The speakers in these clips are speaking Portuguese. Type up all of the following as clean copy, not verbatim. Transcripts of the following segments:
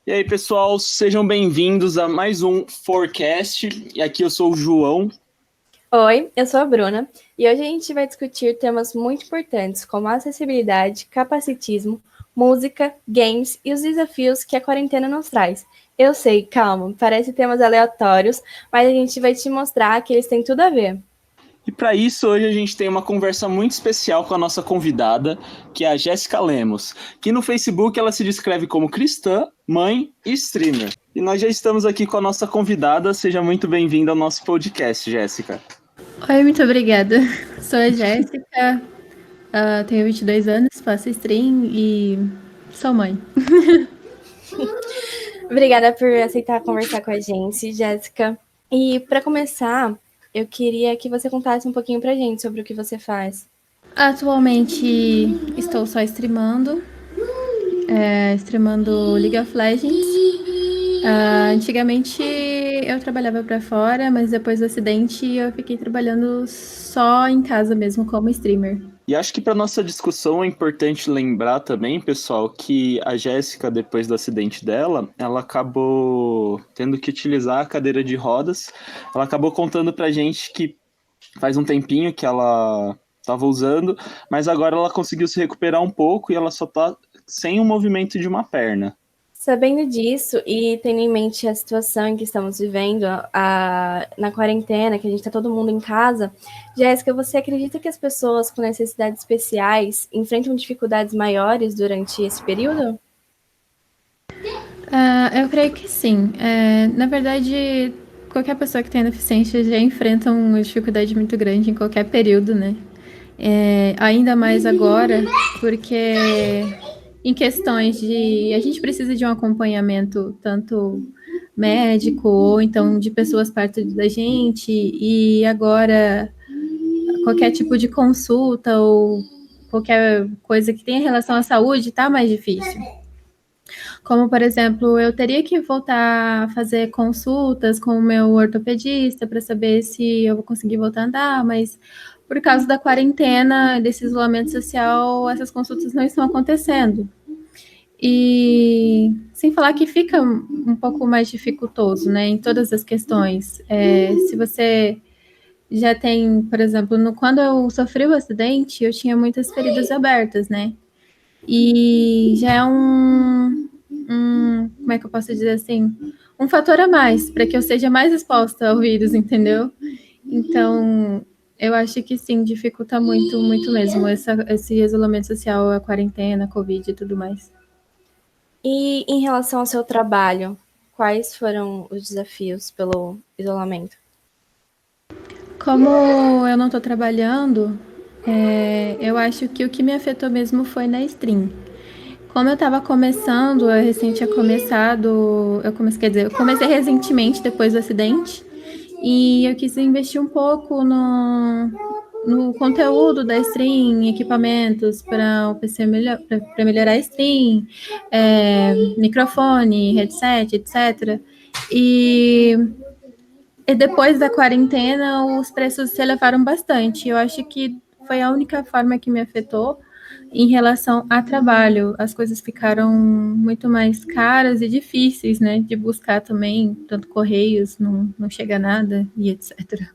E aí, pessoal, sejam bem-vindos a mais um Forecast. E aqui eu sou o João. Oi, eu sou a Bruna e hoje a gente vai discutir temas muito importantes como acessibilidade, capacitismo, música, games e os desafios que a quarentena nos traz. Eu sei, calma, parece temas aleatórios, mas a gente vai te mostrar que eles têm tudo a ver. E para isso, hoje a gente tem uma conversa muito especial com a nossa convidada, que é a Jéssica Lemos, que no Facebook ela se descreve como cristã, mãe e streamer. E nós já estamos aqui com a nossa convidada. Seja muito bem-vinda ao nosso podcast, Jéssica. Oi, muito obrigada. Sou a Jéssica, tenho 22 anos, faço stream e sou mãe. Obrigada por aceitar conversar com a gente, Jéssica. E para começar, eu queria que você contasse um pouquinho pra gente sobre o que você faz. Atualmente estou só streamando League of Legends. Antigamente eu trabalhava para fora, mas depois do acidente eu fiquei trabalhando só em casa mesmo como streamer. E acho que para nossa discussão é importante lembrar também, pessoal, que a Jéssica, depois do acidente dela, ela acabou tendo que utilizar a cadeira de rodas. Ela acabou contando pra gente que faz um tempinho que ela estava usando, mas agora ela conseguiu se recuperar um pouco e ela só tá sem o movimento de uma perna. Sabendo disso e tendo em mente a situação em que estamos vivendo, na quarentena, que a gente está todo mundo em casa, Jéssica, você acredita que as pessoas com necessidades especiais enfrentam dificuldades maiores durante esse período? Eu creio que sim. Na verdade, qualquer pessoa que tenha deficiência já enfrenta uma dificuldade muito grande em qualquer período, né? Ainda mais agora, porque em questões de... A gente precisa de um acompanhamento tanto médico ou então de pessoas perto da gente, e agora qualquer tipo de consulta ou qualquer coisa que tenha relação à saúde tá mais difícil. Como, por exemplo, eu teria que voltar a fazer consultas com o meu ortopedista para saber se eu vou conseguir voltar a andar, mas por causa da quarentena, desse isolamento social, essas consultas não estão acontecendo. E sem falar que fica um pouco mais dificultoso, né, em todas as questões. Se você já tem, por exemplo, quando eu sofri o acidente, eu tinha muitas feridas abertas, né? E já é como é que eu posso dizer assim? Um fator a mais para que eu seja mais exposta ao vírus, entendeu? Então, eu acho que sim, dificulta muito, muito mesmo esse isolamento social, a quarentena, a Covid e tudo mais. E em relação ao seu trabalho, quais foram os desafios pelo isolamento? Como eu não estou trabalhando, eu acho que o que me afetou mesmo foi na stream. Como eu estava começando, eu recém tinha começado, eu comecei recentemente depois do acidente, e eu quis investir um pouco no conteúdo da stream, equipamentos para o PC para melhorar a stream, microfone, headset, etc. E depois da quarentena, os preços se elevaram bastante. Eu acho que foi a única forma que me afetou em relação a trabalho. As coisas ficaram muito mais caras e difíceis, né? De buscar também, tanto correios, não chega nada e etc.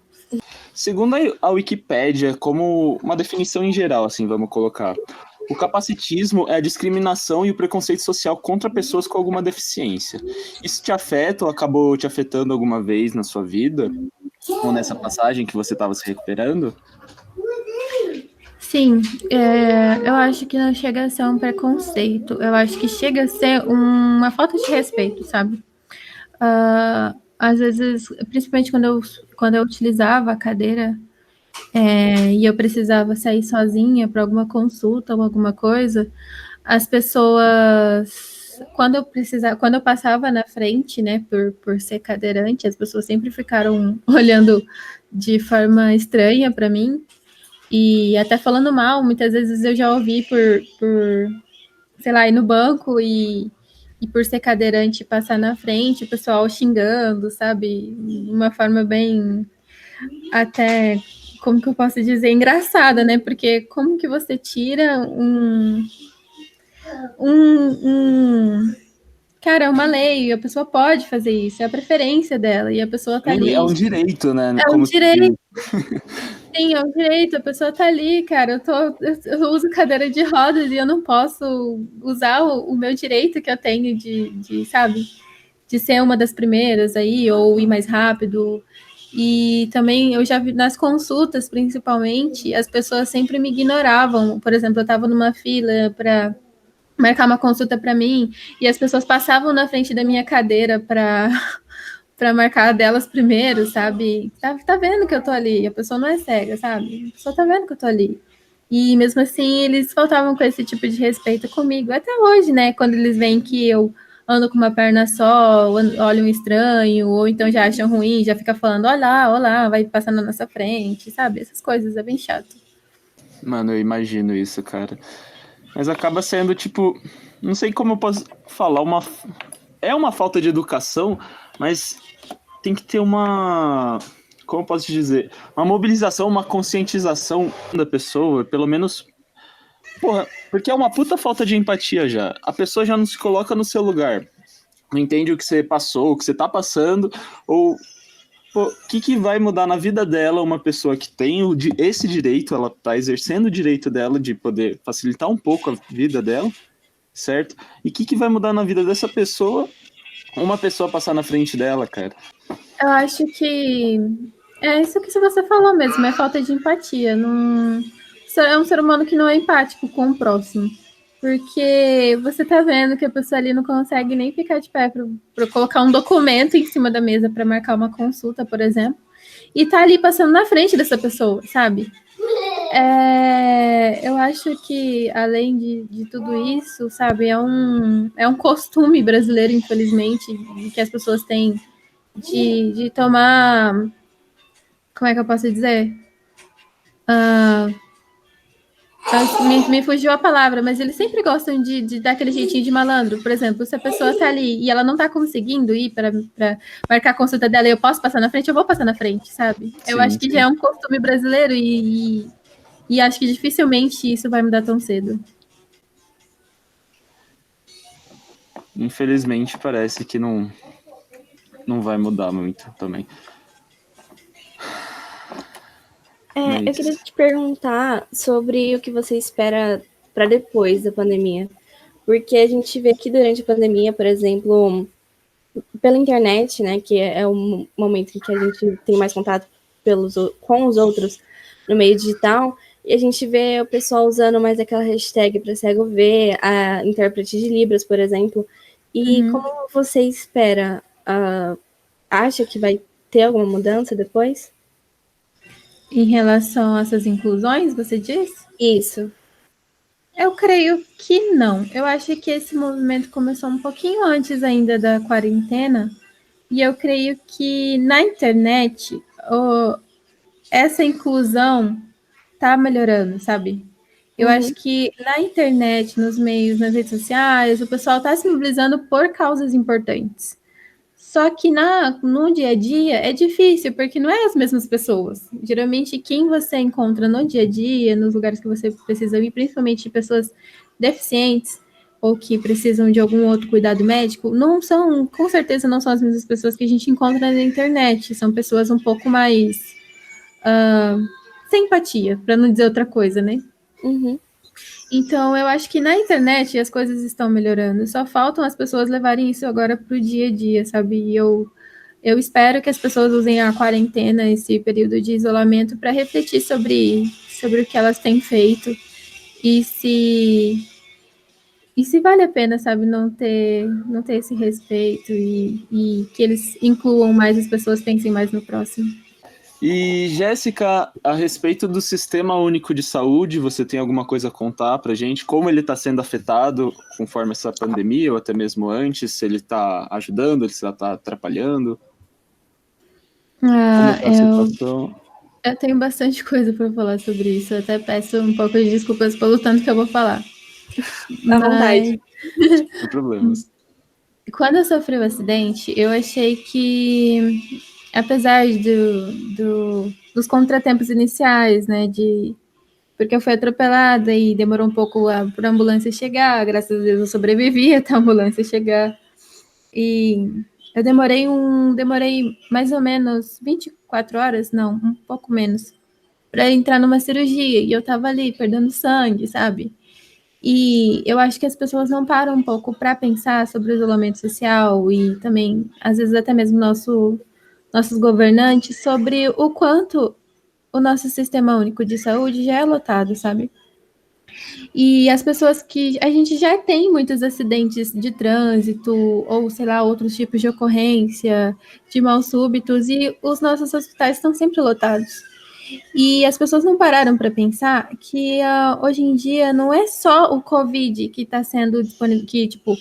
Segundo a Wikipédia, como uma definição em geral, assim, vamos colocar, o capacitismo é a discriminação e o preconceito social contra pessoas com alguma deficiência. Isso te afeta ou acabou te afetando alguma vez na sua vida? Ou nessa passagem que você estava se recuperando? Sim, eu acho que não chega a ser um preconceito. Eu acho que chega a ser uma falta de respeito, sabe? Às vezes, principalmente quando eu utilizava a cadeira, e eu precisava sair sozinha para alguma consulta ou alguma coisa, as pessoas, quando eu passava na frente, né, por ser cadeirante, as pessoas sempre ficaram olhando de forma estranha para mim e até falando mal. Muitas vezes eu já ouvi por sei lá, ir no banco e por ser cadeirante passar na frente, o pessoal xingando, sabe, de uma forma bem até, como que eu posso dizer, engraçada, né? Porque como que você tira um cara, é uma lei, a pessoa pode fazer isso, é a preferência dela, e a pessoa tá ali. É um direito, né? É um direito. Sim, é um direito, a pessoa tá ali, cara. Eu uso cadeira de rodas e eu não posso usar o meu direito que eu tenho sabe, de ser uma das primeiras aí, ou ir mais rápido. E também eu já vi nas consultas, principalmente, as pessoas sempre me ignoravam. Por exemplo, eu estava numa fila para marcar uma consulta para mim e as pessoas passavam na frente da minha cadeira para marcar delas primeiro, sabe? Tá vendo que eu tô ali, a pessoa não é cega, sabe? A pessoa tá vendo que eu tô ali. E mesmo assim, eles faltavam com esse tipo de respeito comigo. Até hoje, né? Quando eles veem que eu ando com uma perna só, olham um estranho, ou então já acham ruim, já fica falando, olá, olá, vai passando na nossa frente, sabe? Essas coisas, é bem chato. Mano, eu imagino isso, cara. Mas acaba sendo, tipo, não sei como eu posso falar, é uma falta de educação, mas tem que ter como eu posso te dizer, uma mobilização, uma conscientização da pessoa, pelo menos, porra, porque é uma puta falta de empatia já. A pessoa já não se coloca no seu lugar, não entende o que você passou, o que você tá passando, ou o que vai mudar na vida dela uma pessoa que tem esse direito, ela tá exercendo o direito dela de poder facilitar um pouco a vida dela, certo? E o que vai mudar na vida dessa pessoa uma pessoa passar na frente dela, cara? Eu acho que é isso que você falou mesmo, é falta de empatia. Não... É um ser humano que não é empático com o próximo. Porque você tá vendo que a pessoa ali não consegue nem ficar de pé para colocar um documento em cima da mesa para marcar uma consulta, por exemplo, e tá ali passando na frente dessa pessoa, sabe? Eu acho que, além de tudo isso, sabe, é um costume brasileiro, infelizmente, que as pessoas têm de tomar. Como é que eu posso dizer? Me fugiu a palavra, mas eles sempre gostam de dar aquele jeitinho de malandro. Por exemplo, se a pessoa tá ali e ela não tá conseguindo ir para marcar a consulta dela e eu posso passar na frente, eu vou passar na frente, sabe? Sim, eu acho que sim. já é um costume brasileiro e acho que dificilmente isso vai mudar tão cedo. Infelizmente, parece que não vai mudar muito também. Eu queria te perguntar sobre o que você espera para depois da pandemia. Porque a gente vê que durante a pandemia, por exemplo, pela internet, né, que é o momento em que a gente tem mais contato com os outros no meio digital, e a gente vê o pessoal usando mais aquela hashtag para cego ver, a intérprete de Libras, por exemplo. E como você espera? Acha que vai ter alguma mudança depois? Em relação a essas inclusões, você diz? Isso. Eu creio que não. Eu acho que esse movimento começou um pouquinho antes ainda da quarentena, e eu creio que na internet essa inclusão tá melhorando, sabe? Eu acho que na internet, nos meios, nas redes sociais, o pessoal está se mobilizando por causas importantes. Só que no dia a dia é difícil, porque não é as mesmas pessoas. Geralmente, quem você encontra no dia a dia, nos lugares que você precisa ir, principalmente pessoas deficientes ou que precisam de algum outro cuidado médico, com certeza não são as mesmas pessoas que a gente encontra na internet. São pessoas um pouco mais sem empatia, para não dizer outra coisa, né? Então, eu acho que na internet as coisas estão melhorando. Só faltam as pessoas levarem isso agora para o dia a dia, sabe? E eu espero que as pessoas usem a quarentena, esse período de isolamento, para refletir sobre o que elas têm feito e se vale a pena, sabe, não ter esse respeito e que eles incluam mais as pessoas, pensem mais no próximo. E, Jéssica, a respeito do Sistema Único de Saúde, você tem alguma coisa a contar pra gente? Como ele está sendo afetado conforme essa pandemia, ou até mesmo antes? Se ele está ajudando, se ele está atrapalhando? Como tá a situação? Eu tenho bastante coisa para falar sobre isso. Eu até peço um pouco de desculpas pelo tanto que eu vou falar. À vontade. Sem problemas. Quando eu sofri o acidente, eu achei que, apesar dos contratempos iniciais, né, porque eu fui atropelada e demorou um pouco para a ambulância chegar, graças a Deus eu sobrevivi até a ambulância chegar. E eu demorei mais ou menos 24 horas, não, um pouco menos, para entrar numa cirurgia. E eu tava ali perdendo sangue, sabe? E eu acho que as pessoas não param um pouco para pensar sobre o isolamento social e também, às vezes, até mesmo nossos governantes, sobre o quanto o nosso sistema único de saúde já é lotado, sabe? E as pessoas que. A gente já tem muitos acidentes de trânsito, ou sei lá, outros tipos de ocorrência, de mal súbitos, e os nossos hospitais estão sempre lotados. E as pessoas não pararam para pensar que hoje em dia não é só o Covid que está sendo disponível, que tipo,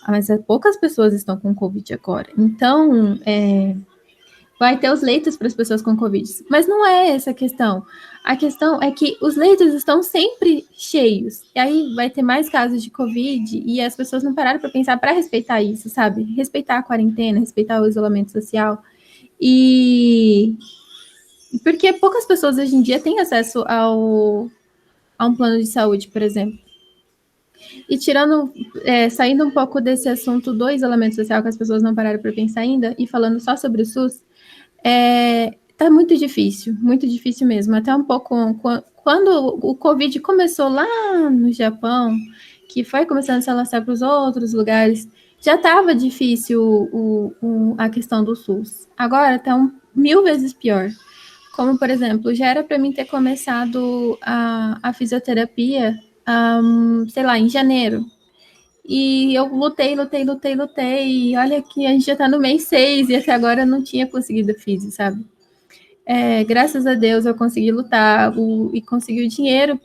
mas poucas pessoas estão com Covid agora. Então, vai ter os leitos para as pessoas com Covid. Mas não é essa a questão. A questão é que os leitos estão sempre cheios. E aí vai ter mais casos de Covid e as pessoas não pararam para pensar para respeitar isso, sabe? Respeitar a quarentena, respeitar o isolamento social. E porque poucas pessoas hoje em dia têm acesso a um plano de saúde, por exemplo. E saindo um pouco desse assunto do isolamento social que as pessoas não pararam para pensar ainda, e falando só sobre o SUS, tá muito difícil mesmo. Até um pouco quando o Covid começou lá no Japão, que foi começando a se alastrar para os outros lugares, já estava difícil a questão do SUS. Agora está 1000 vezes pior. Como, por exemplo, já era para mim ter começado a fisioterapia, sei lá, em janeiro. E eu lutei. E olha que a gente já está no mês 6 e até agora eu não tinha conseguido fisio, sabe? Graças a Deus eu consegui lutar e consegui o dinheiro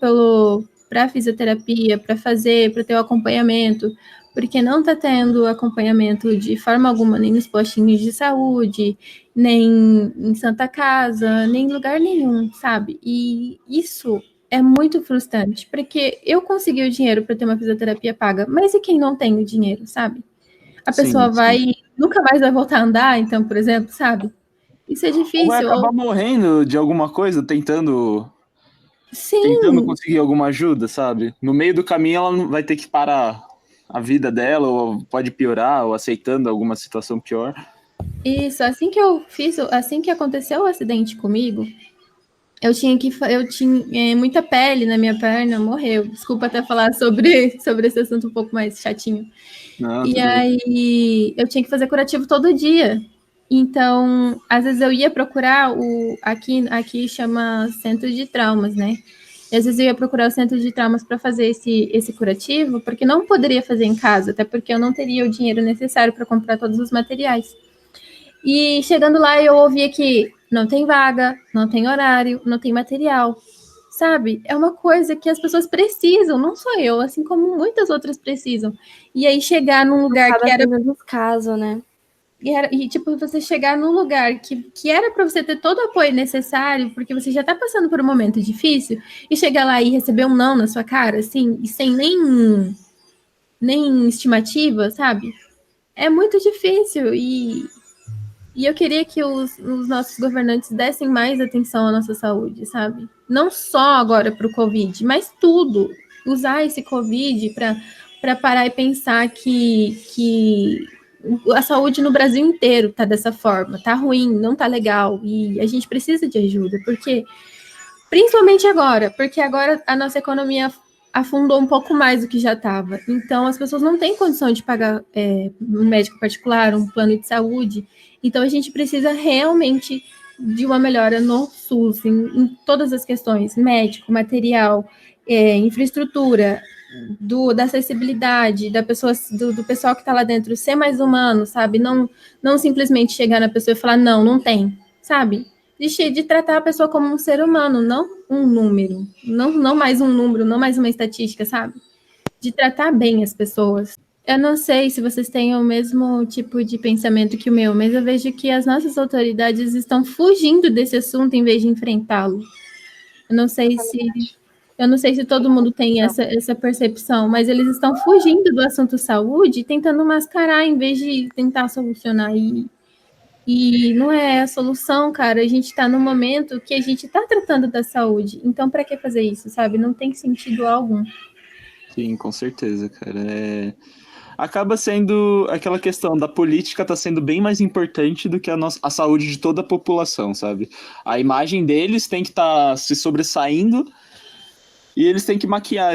para fisioterapia, para ter o acompanhamento, porque não está tendo acompanhamento de forma alguma, nem nos postinhos de saúde, nem em Santa Casa, nem em lugar nenhum, sabe? E isso é muito frustrante, porque eu consegui o dinheiro para ter uma fisioterapia paga, mas e quem não tem o dinheiro, sabe? A pessoa nunca mais vai voltar a andar, então, por exemplo, sabe? Isso é Ou vai difícil. acabar morrendo de alguma coisa, tentando Sim, conseguir alguma ajuda, sabe? No meio do caminho ela não vai ter que parar a vida dela, ou pode piorar, ou aceitando alguma situação pior. isso. Assim que aconteceu o acidente comigo, eu tinha muita pele na minha perna, morreu. Desculpa até falar sobre esse assunto um pouco mais chatinho. Não, E tudo bem. aí eu tinha que fazer curativo todo dia. Então, às vezes eu ia procurar aqui chama centro de traumas, né? E às vezes eu ia procurar o centro de traumas para fazer esse curativo, porque não poderia fazer em casa, até porque eu não teria o dinheiro necessário para comprar todos os materiais. E chegando lá, eu ouvia que não tem vaga, não tem horário, não tem material. Sabe? É uma coisa que as pessoas precisam, não só eu, assim como muitas outras precisam. E aí chegar num lugar Acaba que era. sendo descaso, né? Tipo, você chegar num lugar que era para você ter todo o apoio necessário, porque você já tá passando por um momento difícil, e chegar lá e receber um não na sua cara, assim, e sem nem estimativa, sabe? É muito difícil. E eu queria que os nossos governantes dessem mais atenção à nossa saúde, sabe? Não só agora para o Covid, mas tudo. Usar esse Covid para parar e pensar que a saúde no Brasil inteiro tá dessa forma, tá ruim, não tá legal, e a gente precisa de ajuda, porque principalmente agora, porque agora a nossa economia afundou um pouco mais do que já estava. Então, as pessoas não têm condição de pagar um médico particular, um plano de saúde. Então, a gente precisa realmente de uma melhora no SUS, em todas as questões, médico, material, infraestrutura, da acessibilidade, do pessoal que está lá dentro ser mais humano, sabe? Não simplesmente chegar na pessoa e falar, não tem, sabe? De tratar a pessoa como um ser humano, não um número, não mais um número, não mais uma estatística, sabe? De tratar bem as pessoas. Eu não sei se vocês têm o mesmo tipo de pensamento que o meu, mas eu vejo que as nossas autoridades estão fugindo desse assunto em vez de enfrentá-lo. Eu não sei se eu não sei se todo mundo tem essa percepção, mas eles estão fugindo do assunto saúde, tentando mascarar em vez de tentar solucionar. E não é a solução, cara. A gente está num momento que a gente está tratando da saúde. Então, para que fazer isso, sabe? Não tem sentido algum. Sim, com certeza, cara. acaba sendo aquela questão da política tá sendo bem mais importante do que a saúde de toda a população, sabe? A imagem deles tem que estar se sobressaindo e eles têm que maquiar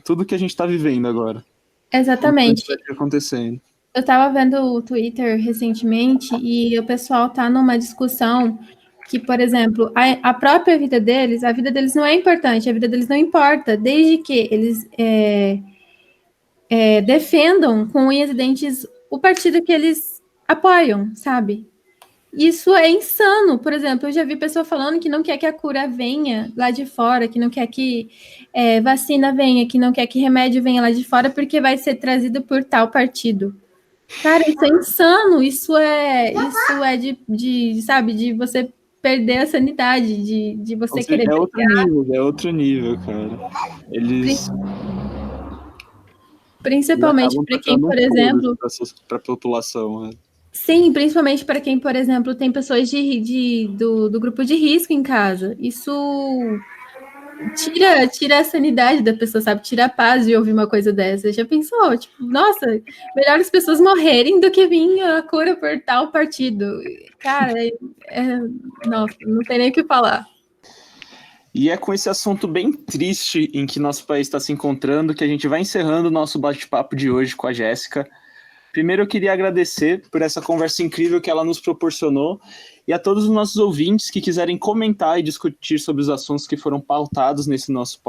tudo que a gente tá vivendo agora. Exatamente. Tudo que tá acontecendo. Eu estava vendo o Twitter recentemente e o pessoal está numa discussão que, por exemplo, a própria vida deles, a vida deles não é importante, a vida deles não importa, desde que eles defendam com unhas e dentes o partido que eles apoiam, sabe? Isso é insano. Por exemplo, eu já vi pessoa falando que não quer que a cura venha lá de fora, que não quer que vacina venha, que não quer que remédio venha lá de fora, porque vai ser trazido por tal partido. Cara, isso é insano. Isso é sabe, de você perder a sanidade, de você querer É outro nível, cara. Eles principalmente para quem, por exemplo, para a população, né? Sim, principalmente para quem, por exemplo, tem pessoas do grupo de risco em casa. Isso tira a sanidade da pessoa, sabe? Tira a paz de ouvir uma coisa dessa. Já pensou? Tipo, nossa, melhor as pessoas morrerem do que vir a cura por tal partido. Cara, nossa, não tem nem o que falar. E é com esse assunto bem triste em que nosso país está se encontrando que a gente vai encerrando o nosso bate-papo de hoje com a Jéssica. Primeiro eu queria agradecer por essa conversa incrível que ela nos proporcionou e a todos os nossos ouvintes que quiserem comentar e discutir sobre os assuntos que foram pautados nesse nosso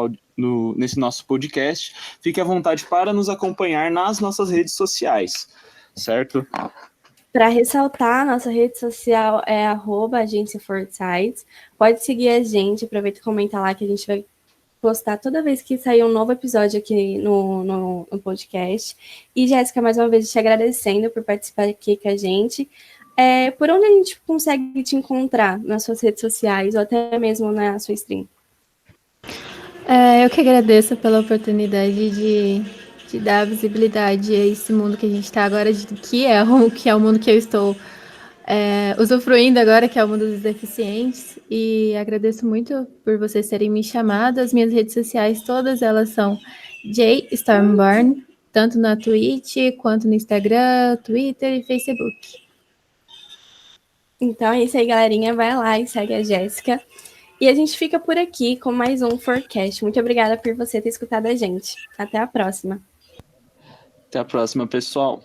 podcast, fique à vontade para nos acompanhar nas nossas redes sociais, certo? Para ressaltar, nossa rede social é @agenciaforsights. Pode seguir a gente, aproveita e comenta lá que a gente vai postar toda vez que sair um novo episódio aqui no podcast. E, Jéssica, mais uma vez te agradecendo por participar aqui com a gente. Por onde a gente consegue te encontrar nas suas redes sociais ou até mesmo na sua stream? Eu que agradeço pela oportunidade de dar visibilidade a esse mundo que a gente está agora, que é o mundo que eu estou usufruindo agora, que é o mundo dos deficientes, e agradeço muito por vocês terem me chamado. As minhas redes sociais, todas elas são J Stormborn, tanto na Twitch, quanto no Instagram, Twitter e Facebook. Então é isso aí, galerinha. Vai lá e segue a Jéssica. E a gente fica por aqui com mais um Forecast. Muito obrigada por você ter escutado a gente. Até a próxima. Até a próxima, pessoal.